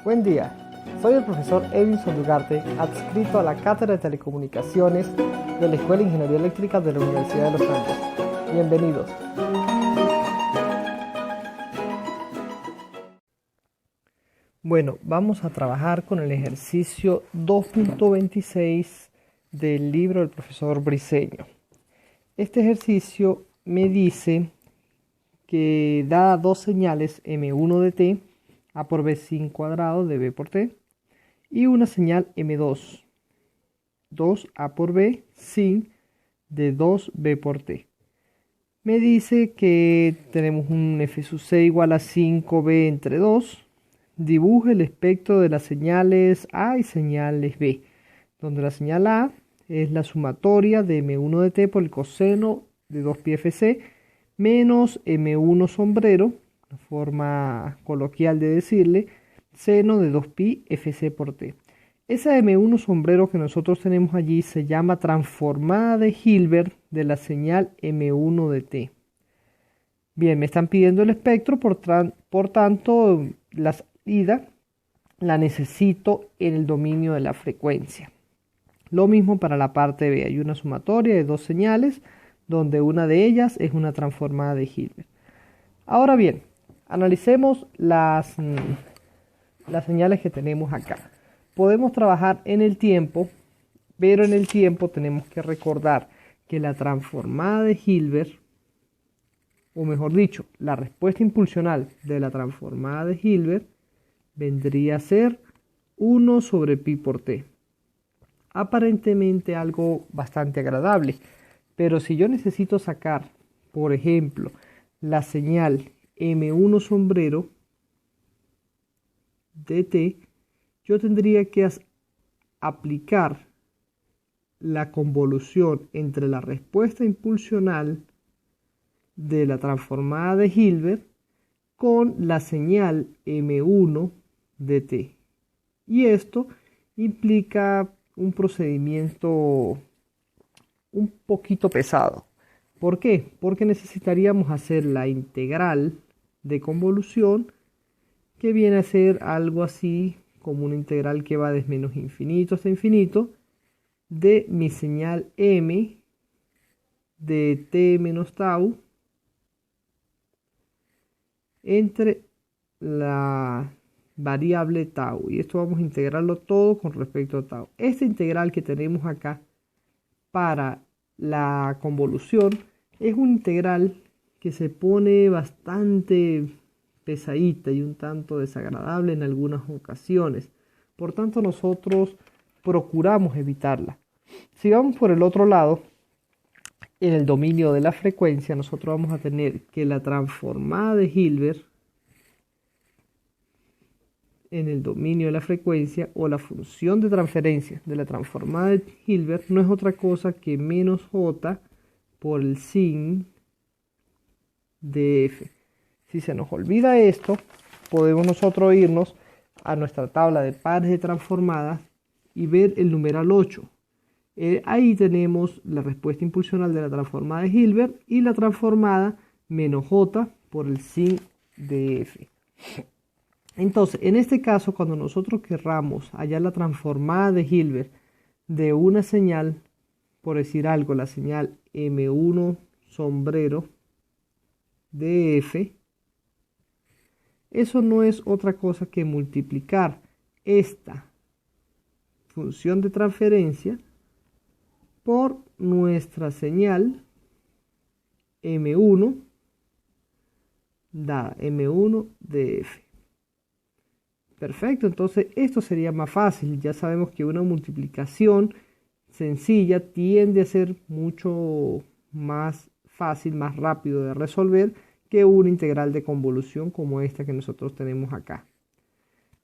Buen día, soy el profesor Edinson Ugarte, adscrito a la Cátedra de Telecomunicaciones de la Escuela de Ingeniería Eléctrica de la Universidad de los Andes. Bienvenidos. Bueno, vamos a trabajar con el ejercicio 2.26 del libro del profesor Briceño. Este ejercicio me dice que da dos señales M1 de t, A por B sin cuadrado de B por t, y una señal M2, 2A por B sin de 2B por t. Me dice que tenemos un F sub C igual a 5B entre 2. Dibuje el espectro de las señales A y señales B, donde la señal A es la sumatoria de M1 de t por el coseno de 2pi FC menos M1 sombrero, la forma coloquial de decirle, seno de 2pi FC por t. Esa M1 sombrero que nosotros tenemos allí se llama transformada de Hilbert de la señal M1 de t. Bien, me están pidiendo el espectro, por tanto, la salida la necesito en el dominio de la frecuencia. Lo mismo para la parte B. Hay una sumatoria de dos señales, donde una de ellas es una transformada de Hilbert. Ahora bien, analicemos las señales que tenemos acá. Podemos trabajar en el tiempo, pero en el tiempo tenemos que recordar que la transformada de Hilbert, o mejor dicho, la respuesta impulsional de la transformada de Hilbert vendría a ser 1 sobre pi por t. Aparentemente algo bastante agradable, pero si yo necesito sacar, por ejemplo, la señal M1 sombrero de t, yo tendría que aplicar la convolución entre la respuesta impulsional de la transformada de Hilbert con la señal M1 de t. Y esto implica un procedimiento un poquito pesado. ¿Por qué? Porque necesitaríamos hacer la integral de convolución, que viene a ser algo así como una integral que va desde menos infinito hasta infinito de mi señal m de t menos tau entre la variable tau, y esto vamos a integrarlo todo con respecto a tau. Esta integral que tenemos acá para la convolución es una integral que se pone bastante pesadita y un tanto desagradable en algunas ocasiones. Por tanto, nosotros procuramos evitarla. Si vamos por el otro lado, en el dominio de la frecuencia, nosotros vamos a tener que la transformada de Hilbert en el dominio de la frecuencia, o la función de transferencia de la transformada de Hilbert, no es otra cosa que menos j por el sin de f. Si se nos olvida esto, podemos nosotros irnos a nuestra tabla de pares de transformadas y ver el numeral 8. Ahí tenemos la respuesta impulsional de la transformada de Hilbert y la transformada menos j por el sin de f. Entonces, en este caso, cuando nosotros querramos hallar la transformada de Hilbert de una señal, por decir algo, la señal M1 sombrero de f, eso no es otra cosa que multiplicar esta función de transferencia por nuestra señal M1 dada M1 de f. Perfecto, entonces esto sería más fácil. Ya sabemos que una multiplicación sencilla tiende a ser mucho más fácil, más rápido de resolver que una integral de convolución como esta que nosotros tenemos acá.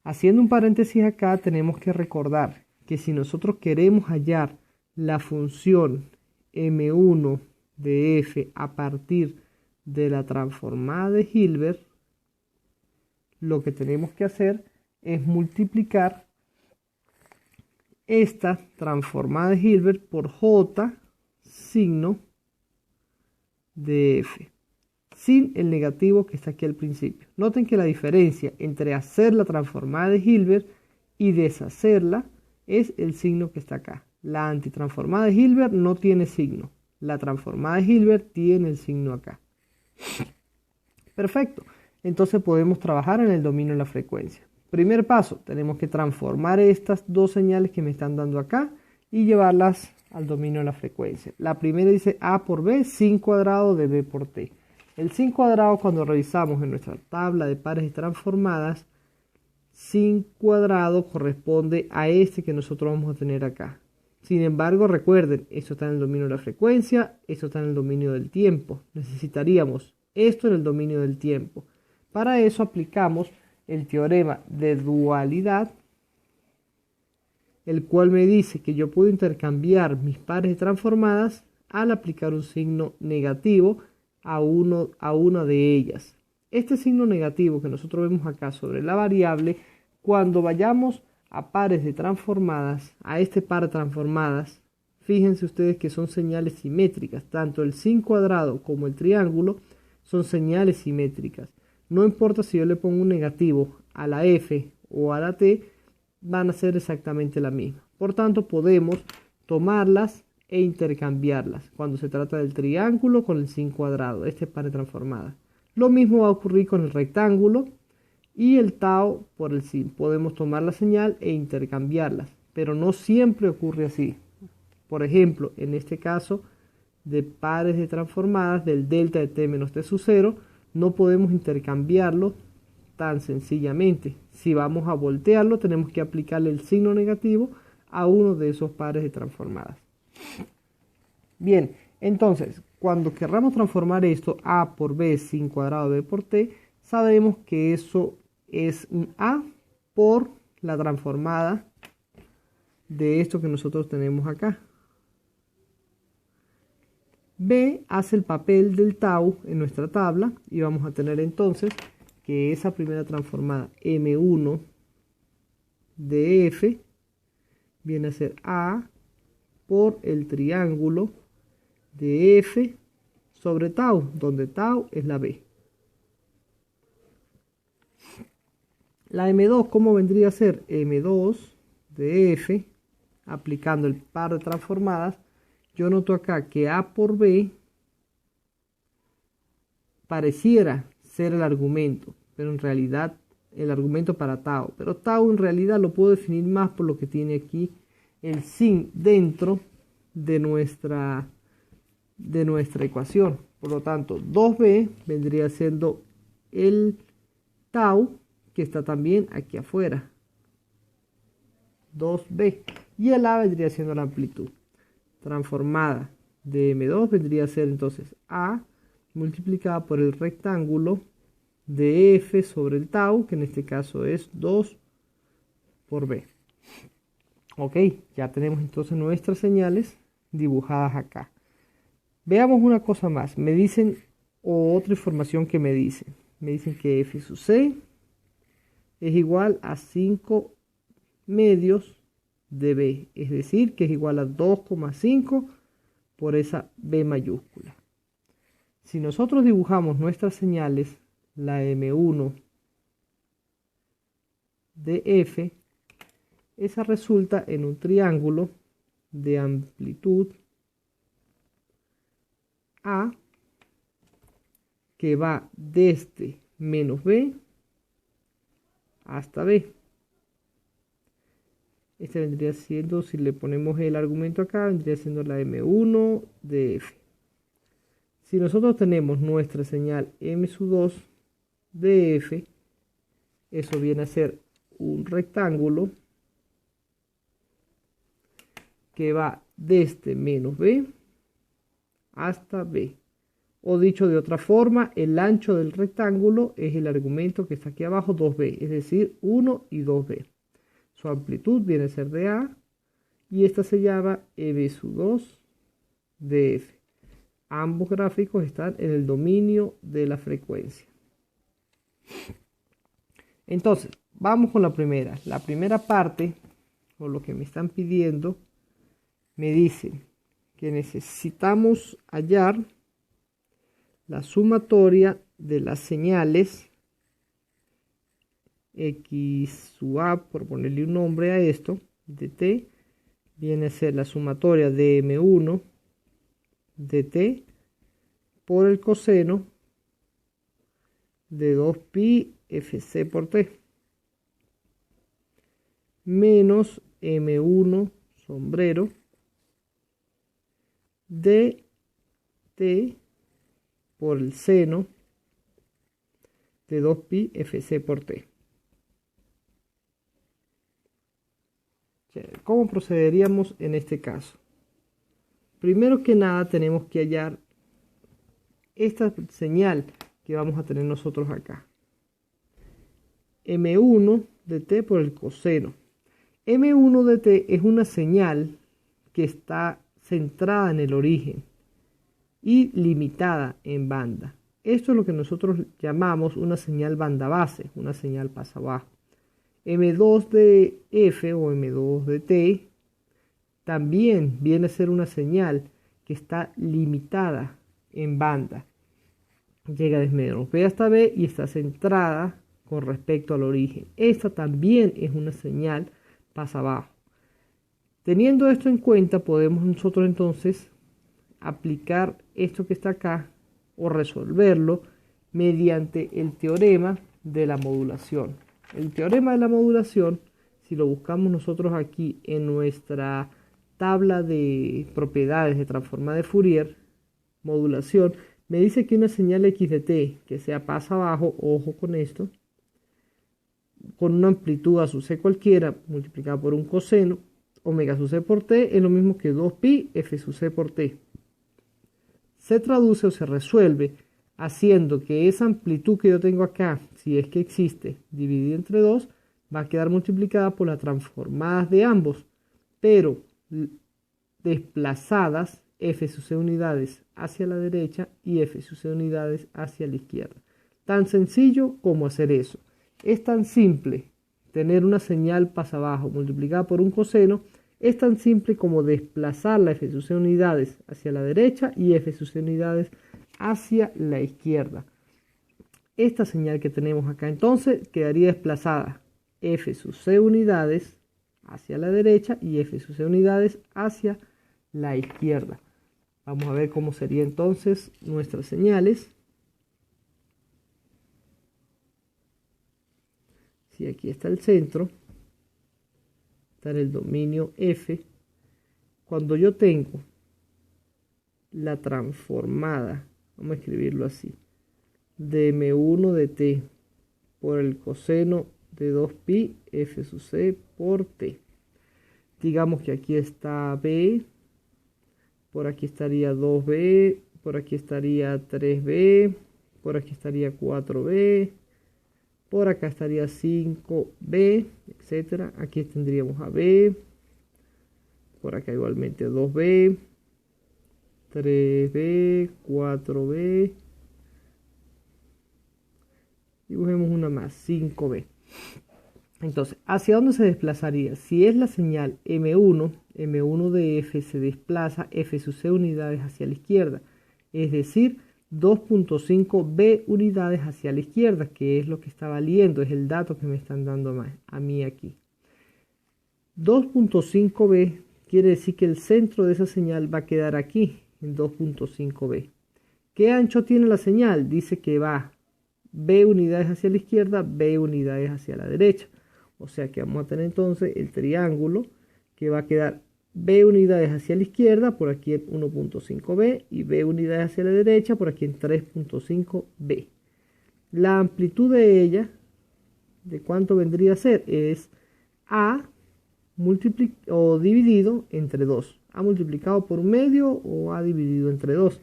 Haciendo un paréntesis acá, tenemos que recordar que si nosotros queremos hallar la función M1 de f a partir de la transformada de Hilbert, lo que tenemos que hacer es multiplicar esta transformada de Hilbert por j signo de f. sin el negativo que está aquí al principio. Noten que la diferencia entre hacer la transformada de Hilbert y deshacerla es el signo que está acá. La antitransformada de Hilbert no tiene signo. La transformada de Hilbert tiene el signo acá. Perfecto. Entonces podemos trabajar en el dominio de la frecuencia. Primer paso, tenemos que transformar estas dos señales que me están dando acá y llevarlas al dominio de la frecuencia. La primera dice A por B, sin cuadrado de B por T. El sin cuadrado, cuando revisamos en nuestra tabla de pares transformadas, sin cuadrado corresponde a este que nosotros vamos a tener acá. Sin embargo, recuerden, esto está en el dominio de la frecuencia, esto está en el dominio del tiempo. Necesitaríamos esto en el dominio del tiempo. Para eso aplicamos el teorema de dualidad, el cual me dice que yo puedo intercambiar mis pares transformadas al aplicar un signo negativo a una de ellas. Este signo negativo que nosotros vemos acá sobre la variable, cuando vayamos a pares de transformadas, a este par de transformadas, fíjense ustedes que son señales simétricas, tanto el sin cuadrado como el triángulo son señales simétricas. No importa si yo le pongo un negativo a la F o a la T, van a ser exactamente la misma. Por tanto, podemos tomarlas e intercambiarlas cuando se trata del triángulo con el sin cuadrado, este par de transformadas. Lo mismo va a ocurrir con el rectángulo y el tau por el sin. Podemos tomar la señal e intercambiarlas, pero no siempre ocurre así. Por ejemplo, en este caso de pares de transformadas del delta de t menos t sub 0, no podemos intercambiarlo tan sencillamente. Si vamos a voltearlo, tenemos que aplicarle el signo negativo a uno de esos pares de transformadas. Bien, entonces, cuando querramos transformar esto a por b sin cuadrado b por t, sabemos que eso es un a por la transformada de esto que nosotros tenemos acá. B hace el papel del tau en nuestra tabla y vamos a tener entonces que esa primera transformada M1 de F viene a ser A por el triángulo de F sobre tau, donde tau es la B. La M2, ¿cómo vendría a ser? M2 de F, aplicando el par de transformadas. Yo noto acá que A por B pareciera ser el argumento, pero en realidad el argumento para tau. Pero tau en realidad lo puedo definir más por lo que tiene aquí el sin dentro de nuestra ecuación. Por lo tanto, 2b vendría siendo el tau que está también aquí afuera. 2b. Y el a vendría siendo la amplitud. Transformada de M2 vendría a ser entonces A multiplicada por el rectángulo de F sobre el tau, que en este caso es 2 por B. Ok, ya tenemos entonces nuestras señales dibujadas acá. Veamos una cosa más. Me dicen, o otra información que me dicen. Me dicen que F sub C es igual a 5 medios de B, es decir, que es igual a 2,5 por esa B mayúscula. Si nosotros dibujamos nuestras señales, la M1 de F, esa resulta en un triángulo de amplitud A que va desde menos B hasta B. Este vendría siendo, si le ponemos el argumento acá, vendría siendo la M1 de F. Si nosotros tenemos nuestra señal M2 de F, eso viene a ser un rectángulo que va desde menos B hasta B. O dicho de otra forma, el ancho del rectángulo es el argumento que está aquí abajo, 2B, es decir, 1 y 2B. Su amplitud viene a ser de A y esta se llama EB2 de F. Ambos gráficos están en el dominio de la frecuencia. Entonces, vamos con la primera. La primera parte, o lo que me están pidiendo, me dicen que necesitamos hallar la sumatoria de las señales x sub a, por ponerle un nombre a esto, de t, viene a ser la sumatoria de m1 de t por el coseno de 2pi fc por t, menos m1 sombrero de t por el seno de 2pi fc por t. ¿Cómo procederíamos en este caso? Primero que nada tenemos que hallar esta señal que vamos a tener nosotros acá. M1 de t por el coseno. M1 de t es una señal que está centrada en el origen y limitada en banda. Esto es lo que nosotros llamamos una señal banda base, una señal pasa abajo. M2 de f o M2 de t también viene a ser una señal que está limitada en banda. Llega desde menos B hasta B y está centrada con respecto al origen. Esta también es una señal pasa abajo. Teniendo esto en cuenta, podemos nosotros entonces aplicar esto que está acá o resolverlo mediante el teorema de la modulación. El teorema de la modulación, si lo buscamos nosotros aquí en nuestra tabla de propiedades de transformada de Fourier, modulación, me dice que una señal x de t que sea pasa abajo, ojo con esto, con una amplitud a sub c cualquiera multiplicada por un coseno omega sub c por t es lo mismo que 2pi f sub c por t. Se traduce o se resuelve haciendo que esa amplitud que yo tengo acá, si es que existe, dividida entre 2, va a quedar multiplicada por las transformadas de ambos, pero desplazadas f sub c unidades hacia la derecha y f sub c unidades hacia la izquierda. Tan sencillo como hacer eso. Es tan simple tener una señal pasa abajo multiplicada por un coseno, es tan simple como desplazar la f sub c unidades hacia la derecha y f sub c unidades hacia la izquierda. Esta señal que tenemos acá entonces quedaría desplazada f sub c unidades hacia la derecha y f sub c unidades hacia la izquierda. Vamos a ver cómo serían entonces nuestras señales. Si aquí está el centro, está en el dominio F. Cuando yo tengo la transformada, vamos a escribirlo así, de M1 de t por el coseno de 2pi f sub c por t. Digamos que aquí está B, por aquí estaría 2b, por aquí estaría 3b, por aquí estaría 4b, por acá estaría 5b, etcétera. Aquí tendríamos a b, por acá igualmente 2b, 3b, 4b, dibujemos una más, 5b. Entonces, ¿hacia dónde se desplazaría? Si es la señal M1, M1 de F se desplaza F sub C unidades hacia la izquierda, es decir, 2.5b unidades hacia la izquierda, que es lo que está valiendo, es el dato que me están dando a mí aquí. 2.5b quiere decir que el centro de esa señal va a quedar aquí, en 2.5b. ¿Qué ancho tiene la señal? Dice que va b unidades hacia la izquierda, b unidades hacia la derecha. O sea que vamos a tener entonces el triángulo que va a quedar b unidades hacia la izquierda, por aquí en 1.5b, y b unidades hacia la derecha, por aquí en 3.5b. La amplitud de ella, ¿de cuánto vendría a ser? Es a o dividido entre 2. A multiplicado por un medio o a dividido entre 2.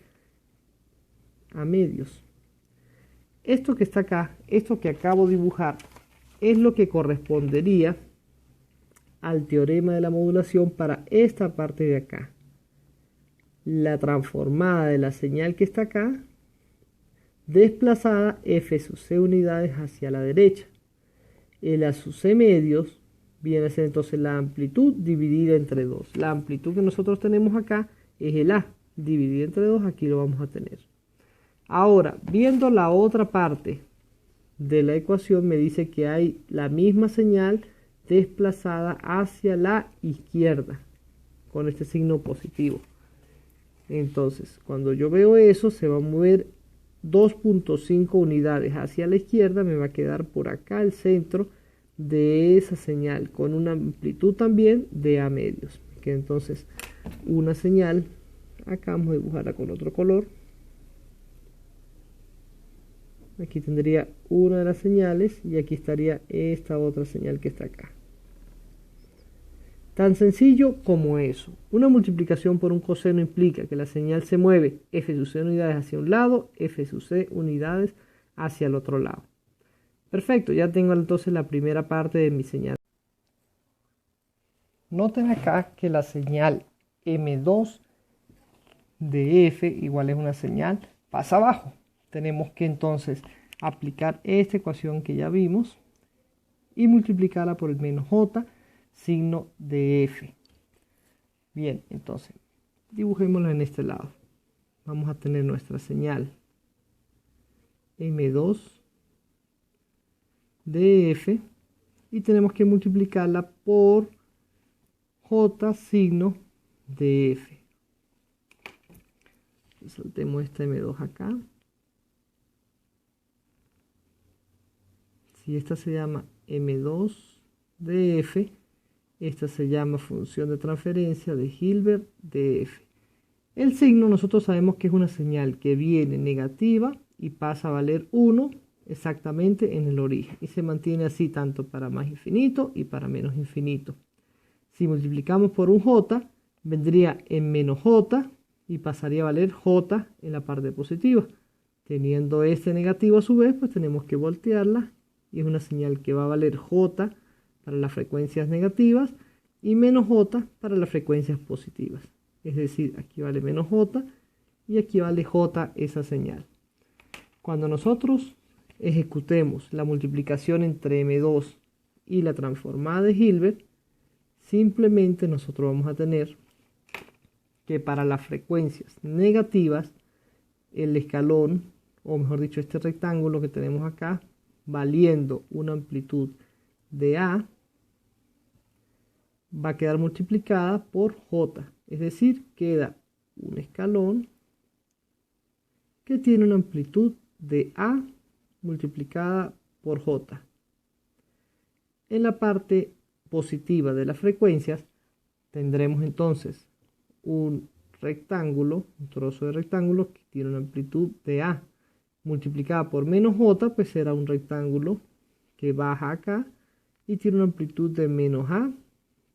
A medios. Esto que está acá, esto que acabo de dibujar, es lo que correspondería al teorema de la modulación para esta parte de acá. La transformada de la señal que está acá, desplazada f sub c unidades hacia la derecha. El a sub c medios viene a ser entonces la amplitud dividida entre 2. La amplitud que nosotros tenemos acá es el a dividida entre 2, aquí lo vamos a tener. Ahora, viendo la otra parte de la ecuación, me dice que hay la misma señal desplazada hacia la izquierda con este signo positivo. Entonces, cuando yo veo eso, se va a mover 2.5 unidades hacia la izquierda, me va a quedar por acá el centro de esa señal, con una amplitud también de A medios. Que entonces una señal, acá vamos a dibujarla con otro color. Aquí tendría una de las señales y aquí estaría esta otra señal que está acá. Tan sencillo como eso. Una multiplicación por un coseno implica que la señal se mueve f sub c unidades hacia un lado, f sub c unidades hacia el otro lado. Perfecto, ya tengo entonces la primera parte de mi señal. Noten acá que la señal M2 de f igual es una señal pasa abajo. Tenemos que entonces aplicar esta ecuación que ya vimos y multiplicarla por el menos j, signo de f. Bien, entonces dibujémosla en este lado. Vamos a tener nuestra señal M2 de f y tenemos que multiplicarla por j, signo de f. Saltemos esta M2 acá. Si esta se llama M2 de f, esta se llama función de transferencia de Hilbert de f. El signo nosotros sabemos que es una señal que viene negativa y pasa a valer 1 exactamente en el origen. Y se mantiene así tanto para más infinito y para menos infinito. Si multiplicamos por un j, vendría en menos j y pasaría a valer j en la parte positiva. Teniendo este negativo a su vez, pues tenemos que voltearla y es una señal que va a valer j para las frecuencias negativas y menos j para las frecuencias positivas. Es decir, aquí vale menos j y aquí vale j esa señal. Cuando nosotros ejecutemos la multiplicación entre M2 y la transformada de Hilbert, simplemente nosotros vamos a tener que para las frecuencias negativas, el escalón, o mejor dicho, este rectángulo que tenemos acá, valiendo una amplitud de A, va a quedar multiplicada por J. Es decir, queda un escalón que tiene una amplitud de A multiplicada por J. En la parte positiva de las frecuencias tendremos entonces un rectángulo, un trozo de rectángulo que tiene una amplitud de A multiplicada por menos J, pues será un rectángulo que baja acá y tiene una amplitud de menos A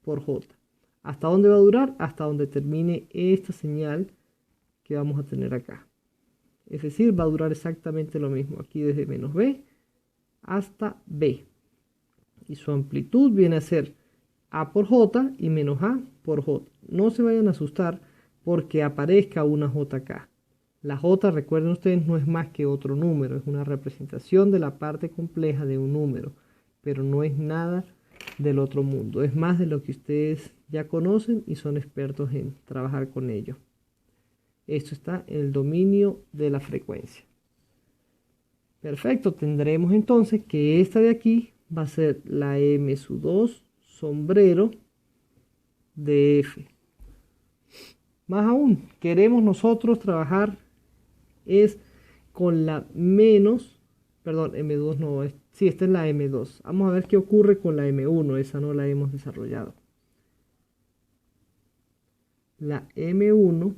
por J. ¿Hasta dónde va a durar? Hasta donde termine esta señal que vamos a tener acá. Es decir, va a durar exactamente lo mismo, aquí desde menos B hasta B. Y su amplitud viene a ser A por J y menos A por J. No se vayan a asustar porque aparezca una J acá. La J, recuerden ustedes, no es más que otro número, es una representación de la parte compleja de un número, pero no es nada del otro mundo, es más de lo que ustedes ya conocen y son expertos en trabajar con ello. Esto está en el dominio de la frecuencia. Perfecto, tendremos entonces que esta de aquí va a ser la M2 sombrero de F. Más aún, queremos nosotros trabajar es con la menos, perdón, M2 no, sí, esta es la M2. Vamos a ver qué ocurre con la M1, esa no la hemos desarrollado. La M1,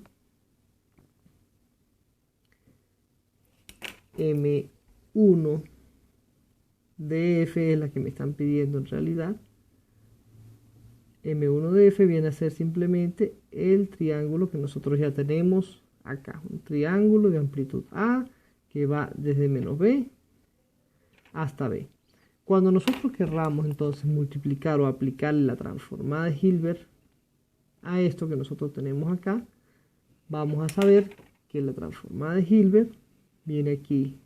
M1 de F es la que me están pidiendo en realidad. M1 de F viene a ser simplemente el triángulo que nosotros ya tenemos acá. Un triángulo de amplitud A que va desde menos B hasta B. Cuando nosotros querramos entonces multiplicar o aplicarle la transformada de Hilbert a esto que nosotros tenemos acá, vamos a saber que la transformada de Hilbert viene aquí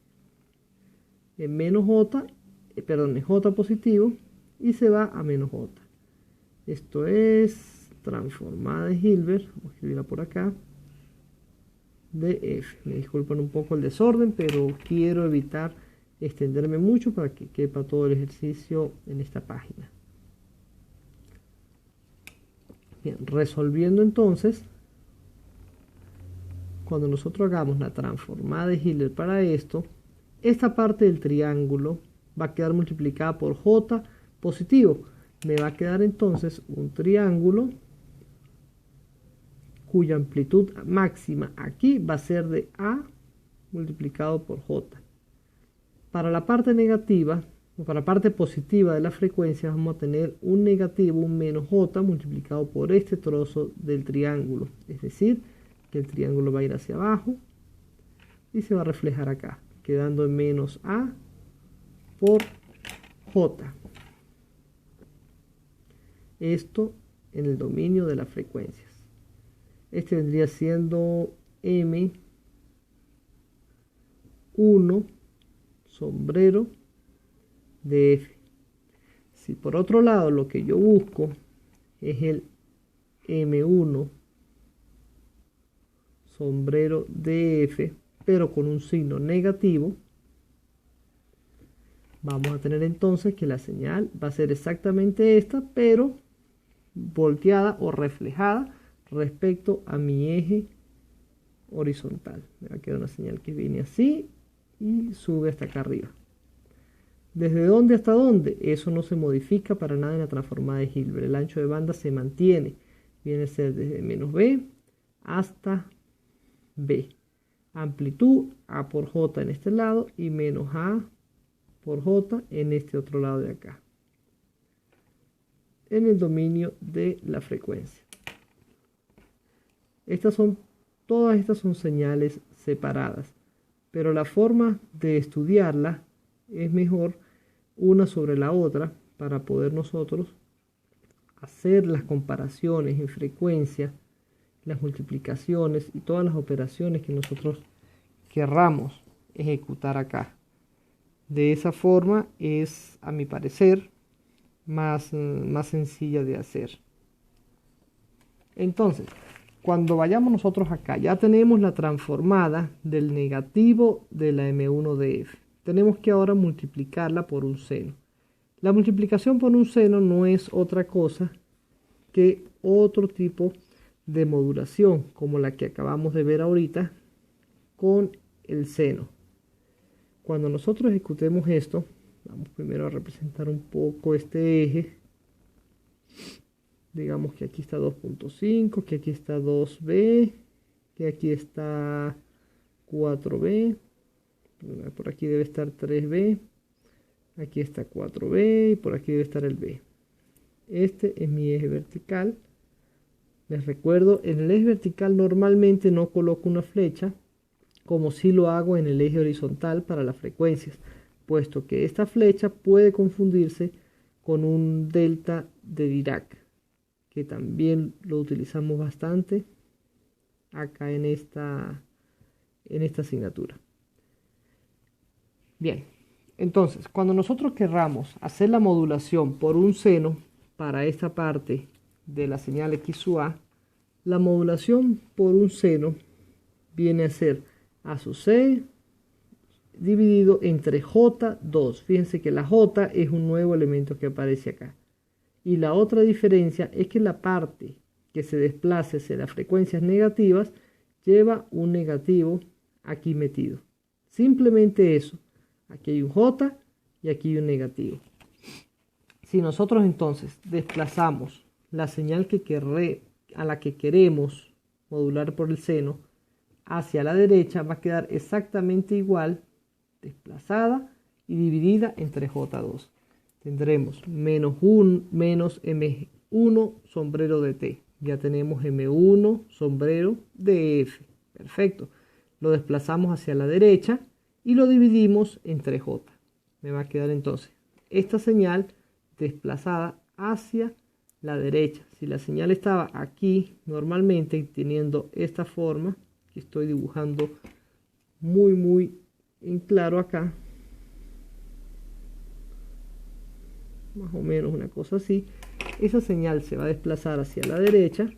en menos J, perdón, en J positivo y se va a menos J. Esto es transformada de Hilbert, vamos a escribirla por acá. de F. Me disculpan un poco el desorden, pero quiero evitar extenderme mucho para que quepa todo el ejercicio en esta página. Bien, resolviendo entonces, cuando nosotros hagamos la transformada de Hilbert para esto, esta parte del triángulo va a quedar multiplicada por J positivo. Me va a quedar entonces un triángulo cuya amplitud máxima aquí va a ser de A multiplicado por J. Para la parte negativa, o para la parte positiva de la frecuencia, vamos a tener un negativo, un menos J multiplicado por este trozo del triángulo. Es decir, que el triángulo va a ir hacia abajo y se va a reflejar acá, quedando en menos A por J. Esto en el dominio de las frecuencias. Este vendría siendo M1 sombrero de F. Si por otro lado lo que yo busco es el M1 sombrero de F, pero con un signo negativo, vamos a tener entonces que la señal va a ser exactamente esta, pero volteada o reflejada respecto a mi eje horizontal. Me va a quedar una señal que viene así y sube hasta acá arriba. ¿Desde dónde hasta dónde? Eso no se modifica para nada en la transformada de Hilbert. El ancho de banda se mantiene. Viene a ser desde menos B hasta B. Amplitud A por J en este lado y menos A por J en este otro lado de acá. En el dominio de la frecuencia. Todas estas son señales separadas, pero la forma de estudiarla es mejor una sobre la otra para poder nosotros hacer las comparaciones en frecuencia, las multiplicaciones y todas las operaciones que nosotros querramos ejecutar acá. De esa forma es, a mi parecer, más sencilla de hacer. Entonces, cuando vayamos nosotros acá, ya tenemos la transformada del negativo de la M1 de F. Tenemos que ahora multiplicarla por un seno. La multiplicación por un seno no es otra cosa que otro tipo de modulación, como la que acabamos de ver ahorita con el seno. Cuando nosotros ejecutemos esto, vamos primero a representar un poco este eje. Digamos que aquí está 2.5, que aquí está 2b, que aquí está 4b, por aquí debe estar 3b, aquí está 4b y por aquí debe estar el b. Este es mi eje vertical. Les recuerdo, en el eje vertical normalmente no coloco una flecha, como si lo hago en el eje horizontal para las frecuencias, puesto que esta flecha puede confundirse con un delta de Dirac, que también lo utilizamos bastante acá en esta asignatura. Bien, entonces, cuando nosotros querramos hacer la modulación por un seno para esta parte de la señal X sub A, la modulación por un seno viene a ser A sub C dividido entre J2. Fíjense que la J es un nuevo elemento que aparece acá. Y la otra diferencia es que la parte que se desplace hacia las frecuencias negativas lleva un negativo aquí metido. Simplemente eso. Aquí hay un J y aquí hay un negativo. Si nosotros entonces desplazamos la señal a la que queremos modular por el seno hacia la derecha, va a quedar exactamente igual, desplazada y dividida entre J2. Tendremos menos M1 sombrero de T. Ya tenemos M1 sombrero de F. Perfecto. Lo desplazamos hacia la derecha y lo dividimos entre J. Me va a quedar entonces esta señal desplazada hacia la derecha. Si la señal estaba aquí normalmente teniendo esta forma que estoy dibujando muy en claro acá, más o menos una cosa así, esa señal se va a desplazar hacia la derecha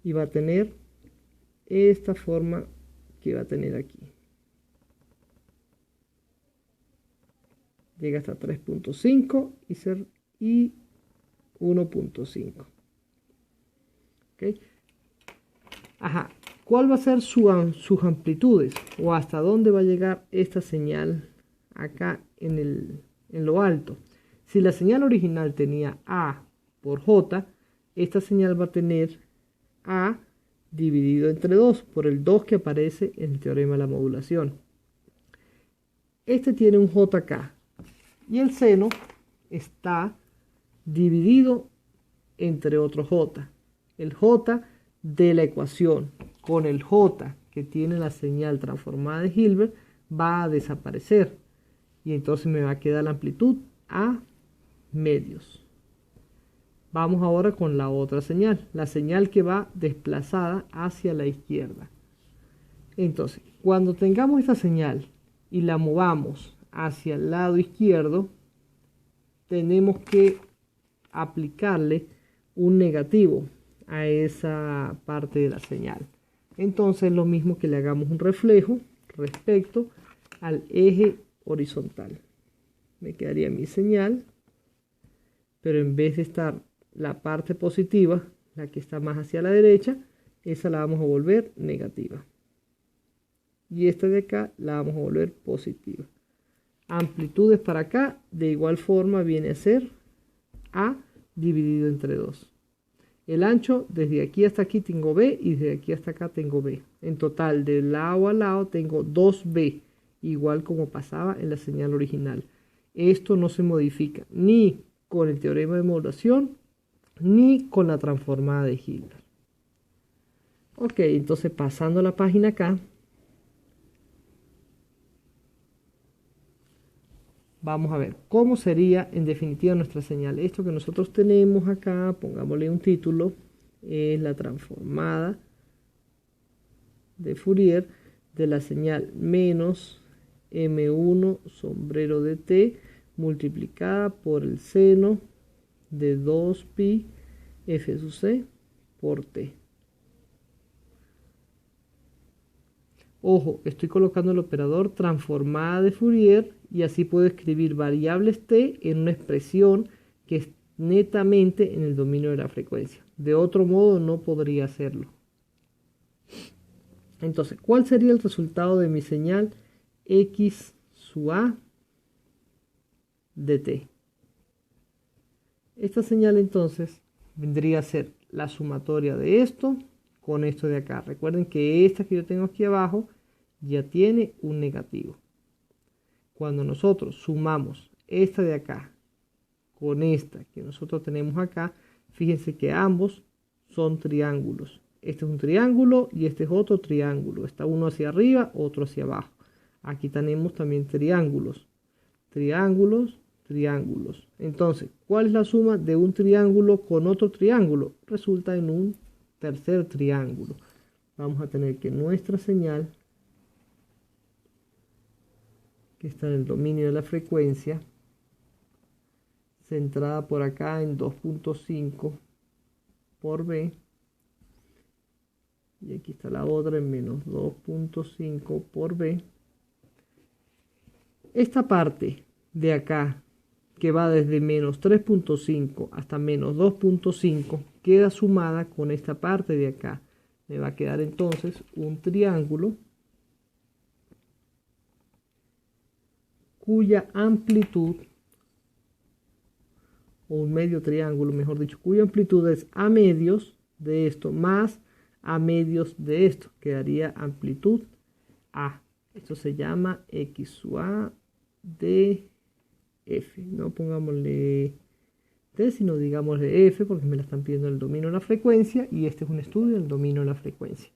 y va a tener esta forma que va a tener aquí. Llega hasta 3.5 y 1.5. ¿Okay? Ajá. ¿Cuál va a ser sus amplitudes? ¿O hasta dónde va a llegar esta señal acá en lo alto? Si la señal original tenía A por J, esta señal va a tener A dividido entre 2 por el 2 que aparece en el teorema de la modulación. Este tiene un J acá y el seno está dividido entre otro J. El J de la ecuación con el J que tiene la señal transformada de Hilbert va a desaparecer y entonces me va a quedar la amplitud a medios. Vamos ahora con la otra señal, la señal que va desplazada hacia la izquierda. Entonces, cuando tengamos esta señal y la movamos hacia el lado izquierdo, tenemos que aplicarle un negativo a esa parte de la señal. Entonces, lo mismo que le hagamos un reflejo respecto al eje horizontal. Me quedaría mi señal, pero en vez de estar la parte positiva, la que está más hacia la derecha, esa la vamos a volver negativa. Y esta de acá la vamos a volver positiva. Amplitudes para acá, de igual forma viene a ser A dividido entre 2. El ancho, desde aquí hasta aquí tengo B y desde aquí hasta acá tengo B. En total, de lado a lado tengo 2B, igual como pasaba en la señal original. Esto no se modifica ni con el teorema de modulación ni con la transformada de Hilbert. Ok, entonces pasando la página acá, vamos a ver cómo sería en definitiva nuestra señal. Esto que nosotros tenemos acá, pongámosle un título, es la transformada de Fourier de la señal menos M1 sombrero de T multiplicada por el seno de 2pi f sub c por T. Ojo, estoy colocando el operador transformada de Fourier y así puedo escribir variables t en una expresión que es netamente en el dominio de la frecuencia. De otro modo no podría hacerlo. Entonces, ¿cuál sería el resultado de mi señal x sub a de t? Esta señal entonces vendría a ser la sumatoria de esto con esto de acá. Recuerden que esta que yo tengo aquí abajo ya tiene un negativo. Cuando nosotros sumamos esta de acá con esta que nosotros tenemos acá, fíjense que ambos son triángulos. Este es un triángulo y este es otro triángulo. Está uno hacia arriba, otro hacia abajo. Aquí tenemos también triángulos. Triángulos, triángulos. Entonces, ¿cuál es la suma de un triángulo con otro triángulo? Resulta en un tercer triángulo. Vamos a tener que nuestra señal, que está en el dominio de la frecuencia, centrada por acá en 2.5 por B, y aquí está la otra en menos 2.5 por B. Esta parte de acá, que va desde menos 3.5 hasta menos 2.5, queda sumada con esta parte de acá. Me va a quedar entonces un triángulo cuya amplitud, o un medio triángulo, mejor dicho, cuya amplitud es a medios de esto más a medios de esto. Quedaría amplitud A. Esto se llama x sub a de f. No pongámosle t, sino digámosle f, porque me la están pidiendo en el dominio de la frecuencia, y este es un estudio del dominio de la frecuencia.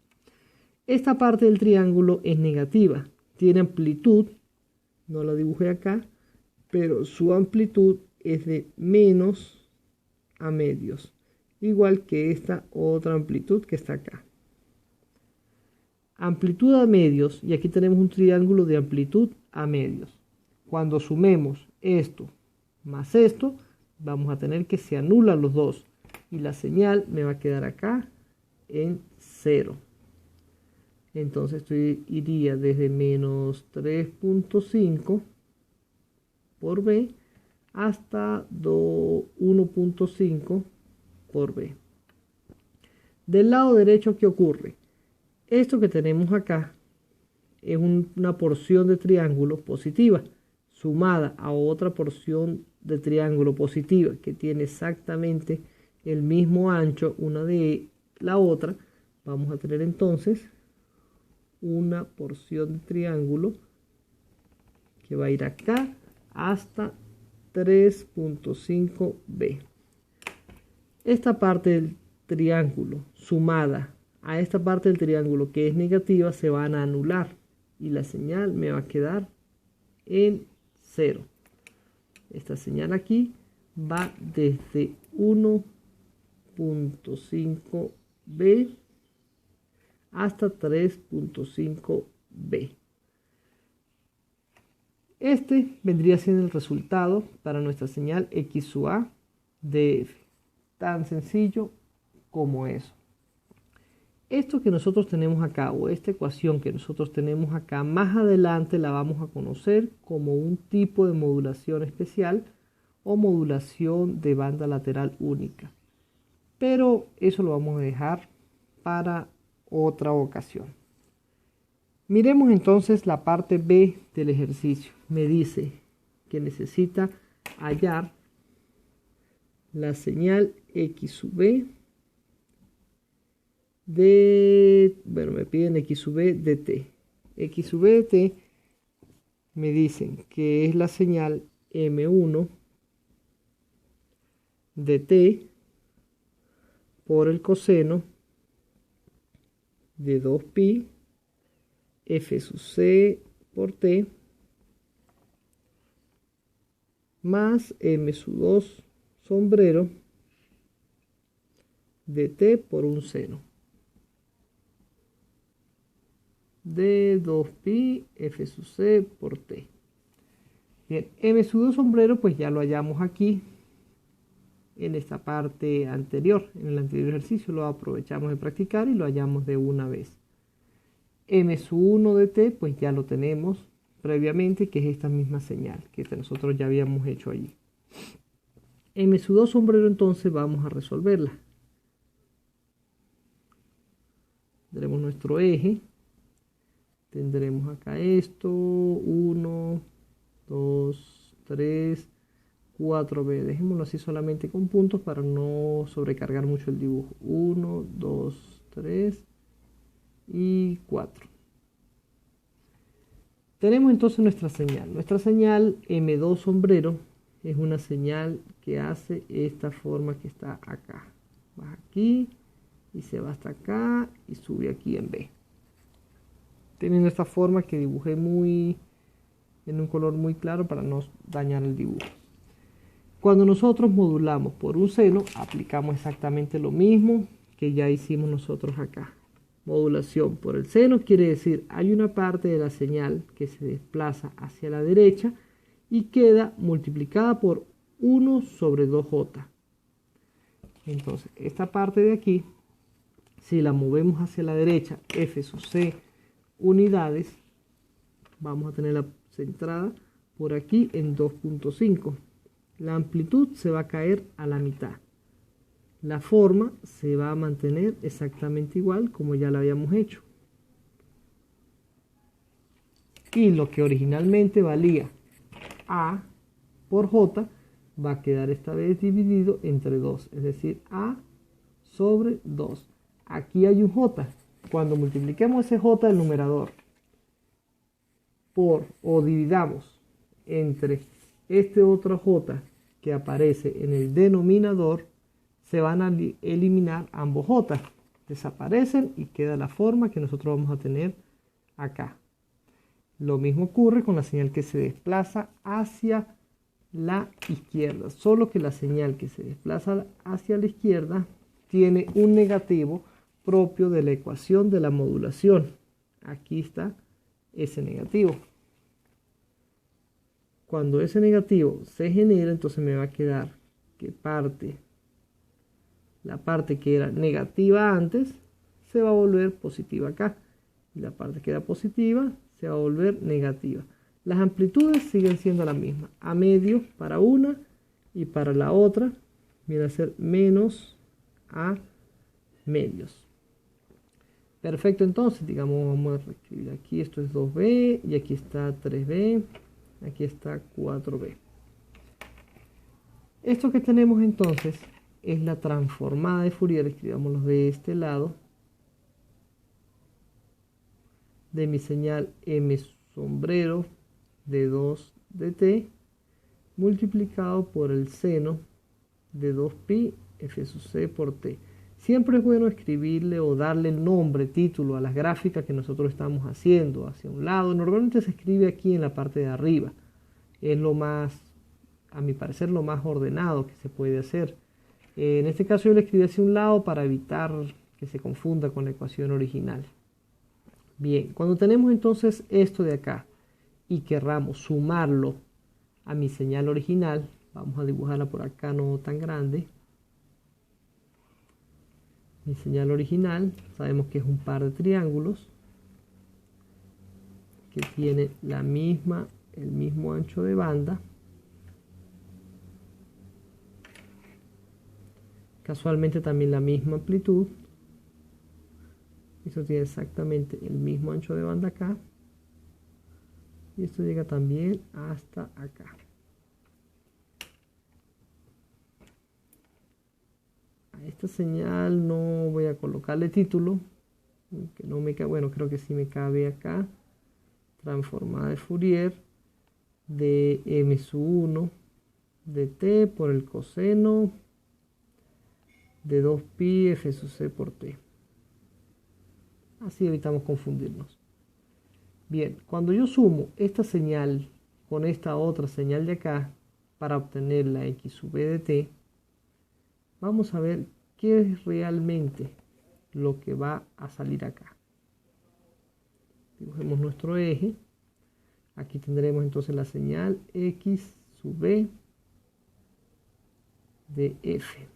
Esta parte del triángulo es negativa, tiene amplitud, no la dibujé acá, pero su amplitud es de menos a medios, igual que esta otra amplitud que está acá. Amplitud a medios, y aquí tenemos un triángulo de amplitud a medios. Cuando sumemos esto más esto, vamos a tener que se anulan los dos, y la señal me va a quedar acá en 0. Entonces iría desde menos 3.5 por B hasta 1.5 por B. Del lado derecho, ¿qué ocurre? Esto que tenemos acá es una porción de triángulo positiva sumada a otra porción de triángulo positiva que tiene exactamente el mismo ancho una de la otra. Vamos a tener entonces una porción de triángulo que va a ir acá hasta 3.5b. Esta parte del triángulo sumada a esta parte del triángulo que es negativa se van a anular y la señal me va a quedar en 0. Esta señal aquí va desde 1.5b hasta 3.5b. Este vendría siendo el resultado para nuestra señal x sub a de f. Tan sencillo como eso. Esto que nosotros tenemos acá, o esta ecuación que nosotros tenemos acá, más adelante la vamos a conocer como un tipo de modulación especial o modulación de banda lateral única. Pero eso lo vamos a dejar para otra ocasión. Miremos entonces la parte B del ejercicio. Me dice que necesita hallar la señal x sub b me piden x sub b de t. X sub b de t me dicen que es la señal m1 de t por el coseno de 2pi f sub c por t más m sub 2 sombrero de t por un seno de 2pi f sub c por t. Bien, m sub 2 sombrero pues ya lo hallamos aquí en esta parte anterior, en el anterior ejercicio lo aprovechamos de practicar y lo hallamos de una vez. M sub 1 de t pues ya lo tenemos previamente, que es esta misma señal que nosotros ya habíamos hecho allí. M sub 2 sombrero entonces vamos a resolverla. Tendremos nuestro eje. Tendremos acá esto, 1, 2, 3, 4b. Dejémoslo así solamente con puntos para no sobrecargar mucho el dibujo. 1, 2, 3 y 4. Tenemos entonces nuestra señal. Nuestra señal M2 sombrero es una señal que hace esta forma que está acá. Va aquí y se va hasta acá y sube aquí en B. Teniendo esta forma que dibujé en un color muy claro para no dañar el dibujo. Cuando nosotros modulamos por un seno, aplicamos exactamente lo mismo que ya hicimos nosotros acá. Modulación por el seno quiere decir hay una parte de la señal que se desplaza hacia la derecha y queda multiplicada por 1 sobre 2j. Entonces, esta parte de aquí, si la movemos hacia la derecha, f sub c unidades, vamos a tenerla centrada por aquí en 2.5. La amplitud se va a caer a la mitad. La forma se va a mantener exactamente igual como ya la habíamos hecho. Y lo que originalmente valía A por J va a quedar esta vez dividido entre 2, es decir, A sobre 2. Aquí hay un J. Cuando multipliquemos ese J del numerador o dividamos entre este otro J que aparece en el denominador, se van a eliminar ambos J. Desaparecen y queda la forma que nosotros vamos a tener acá. Lo mismo ocurre con la señal que se desplaza hacia la izquierda. Solo que la señal que se desplaza hacia la izquierda tiene un negativo propio de la ecuación de la modulación. Aquí está ese negativo. Cuando ese negativo se genera, entonces me va a quedar que la parte que era negativa antes se va a volver positiva acá. y la parte que era positiva se va a volver negativa. Las amplitudes siguen siendo las mismas. A medios para una y para la otra viene a ser menos a medios. Perfecto, entonces, digamos, vamos a escribir aquí, esto es 2b, y aquí está 3b, aquí está 4b. Esto que tenemos entonces es la transformada de Fourier, escribámoslo de este lado, de mi señal m sombrero de 2 de t, multiplicado por el seno de 2pi f sub c por t. Siempre es bueno escribirle o darle el nombre, título a las gráficas que nosotros estamos haciendo hacia un lado. Normalmente se escribe aquí en la parte de arriba. Es lo más, a mi parecer, lo más ordenado que se puede hacer. En este caso yo le escribí hacia un lado para evitar que se confunda con la ecuación original. Bien, cuando tenemos entonces esto de acá y querramos sumarlo a mi señal original, vamos a dibujarla por acá no tan grande. Mi señal original, sabemos que es un par de triángulos que tiene el mismo ancho de banda. Casualmente también la misma amplitud. Esto tiene exactamente el mismo ancho de banda acá. Y esto llega también hasta acá. A esta señal no voy a colocarle título. Que no me cabe, bueno, creo que sí me cabe acá. Transformada de Fourier de m sub 1 de t por el coseno de 2pi f sub c por t. Así evitamos confundirnos. Bien, cuando yo sumo esta señal con esta otra señal de acá para obtener la x sub b de t, vamos a ver qué es realmente lo que va a salir acá. Dibujemos nuestro eje. Aquí tendremos entonces la señal x sub b de f.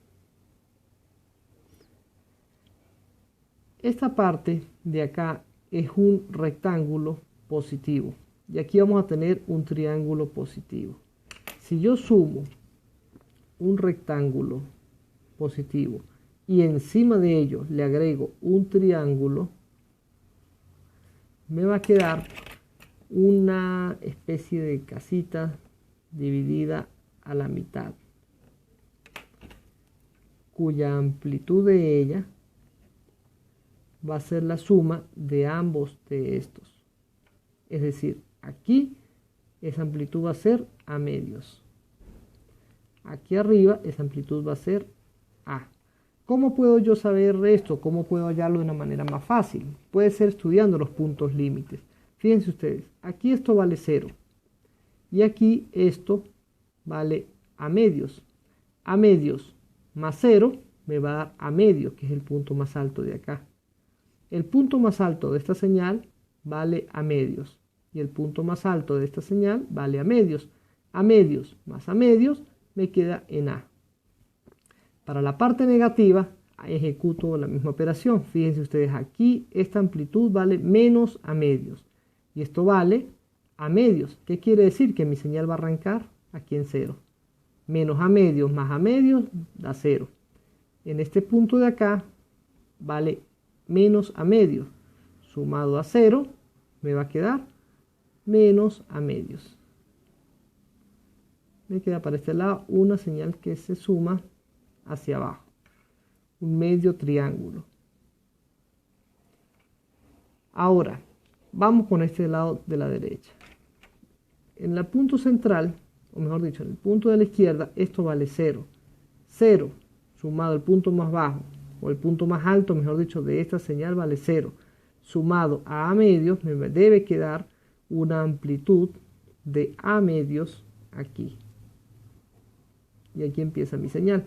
Esta parte de acá es un rectángulo positivo. Y aquí vamos a tener un triángulo positivo. Si yo sumo un rectángulo positivo y encima de ello le agrego un triángulo, me va a quedar una especie de casita dividida a la mitad, cuya amplitud de ella va a ser la suma de ambos de estos. Es decir, aquí esa amplitud va a ser a medios. Aquí arriba esa amplitud va a ser a. ¿Cómo puedo yo saber esto? ¿Cómo puedo hallarlo de una manera más fácil? Puede ser estudiando los puntos límites. Fíjense ustedes, aquí esto vale 0. Y aquí esto vale a medios. A medios más 0 me va a dar a medios, que es el punto más alto de acá. El punto más alto de esta señal vale a medios. Y el punto más alto de esta señal vale a medios. A medios más a medios me queda en A. Para la parte negativa ejecuto la misma operación. Fíjense ustedes, aquí esta amplitud vale menos a medios. Y esto vale a medios. ¿Qué quiere decir? Que mi señal va a arrancar aquí en 0. Menos a medios más a medios da 0. En este punto de acá vale menos a medios. Sumado a 0 me va a quedar menos a medios. Me queda para este lado una señal que se suma hacia abajo. Un medio triángulo. Ahora, vamos con este lado de la derecha. En el punto central, o mejor dicho, en el punto de la izquierda, esto vale 0. 0 sumado al punto más bajo, o el punto más alto, mejor dicho, de esta señal vale 0. Sumado a medios, me debe quedar una amplitud de a medios aquí. Y aquí empieza mi señal.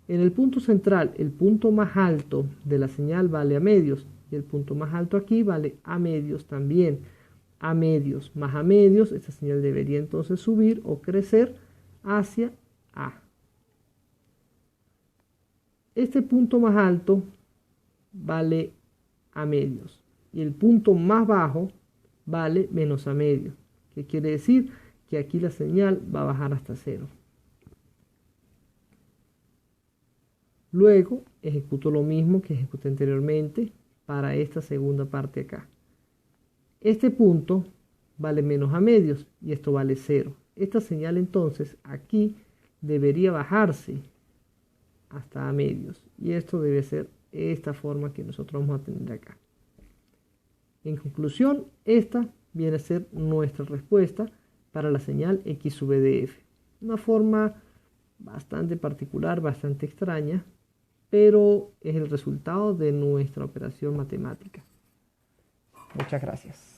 En el punto central, el punto más alto de la señal vale a medios. Y el punto más alto aquí vale a medios también. A medios más a medios, esta señal debería entonces subir o crecer hacia A. Este punto más alto vale a medios. y el punto más bajo vale menos a medio, que quiere decir que aquí la señal va a bajar hasta 0. Luego ejecuto lo mismo que ejecuté anteriormente para esta segunda parte acá. Este punto vale menos a medios y esto vale 0. Esta señal entonces aquí debería bajarse hasta a medios y esto debe ser esta forma que nosotros vamos a tener acá. En conclusión, esta viene a ser nuestra respuesta para la señal x sub de f. Una forma bastante particular, bastante extraña, pero es el resultado de nuestra operación matemática. Muchas gracias.